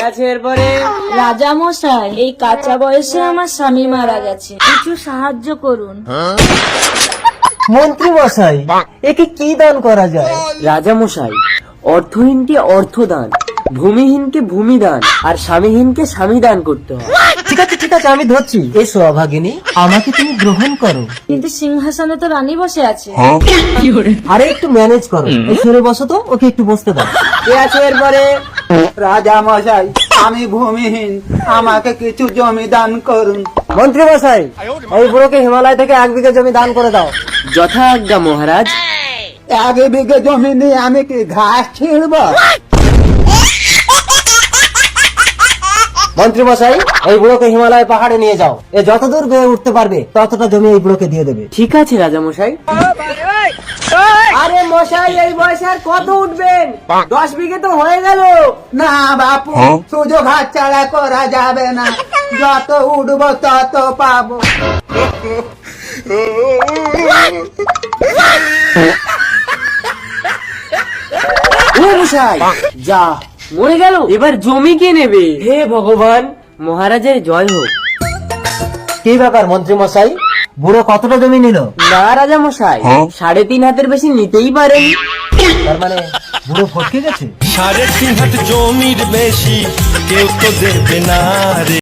আছে এরপরে? রাজা মশাই, এই কাঁচা বয়সে আমার স্বামী মারা গেছে, কিছু সাহায্য করুন। মন্ত্রী মশাই, একে কি দান করা যায়? রাজা মশাই, অর্থহীনকে অর্থদান, ভূমিহীনকে ভূমিদান, আর স্বামীহীনকে স্বামী দান করতে হয়। ঠিক আছে, আমি ধরছি। এসো অভাগিনী, আমাকে তুমি গ্রহণ করো। কিন্তু সিংহাসনে তো রানী বসে আছে। আরে একটু ম্যানেজ করো। এই সরে বসো তো, ওকে একটু বসতে দাও। কে আছে এরপরে? রাজা মশাই, আমি ভূমিহীন, আমাকে কিছু জমি দান করুন। মন্ত্রী মশাই, এই বুড়োকে হিমালয় থেকে 1 বিঘা জমি দান করে দাও। যথা আজ্ঞা মহারাজ। 1 বিঘে জমি নিয়ে আমি কি ঘাস ছিঁড়ব? মন্ত্রী মশাই, এই বুড়োকে হিমালয় পাহাড়ে নিয়ে যাও। এ যতদূর বেয়ে উঠতে পারবে ততটা জমি এই বুড়োকে দিয়ে দেবে। ঠিক আছে রাজা মশাই। আরে মশাই, এই বয়সে আর কত উঠবেন? 10 বিঘে তো হয়ে গেল। না বাপু, সুযোগ হাতছাড়া করা যাবে না, যত উঠবো তত পাবো। ও মশাই, যা মরে গেল, এবার জমি কে নেবে? হে ভগবান, মহারাজের জয় হোক। কি ব্যাপার মন্ত্রী মশাই, বুড়ো কতটা জমি নিল? না রাজা মশাই, 3.5 হাতের বেশি নিতেই পারেন। তার মানে বুড়ো ফটকে গেছে। 3.5 হাত জমির বেশি কেউ তো দেবে না রে।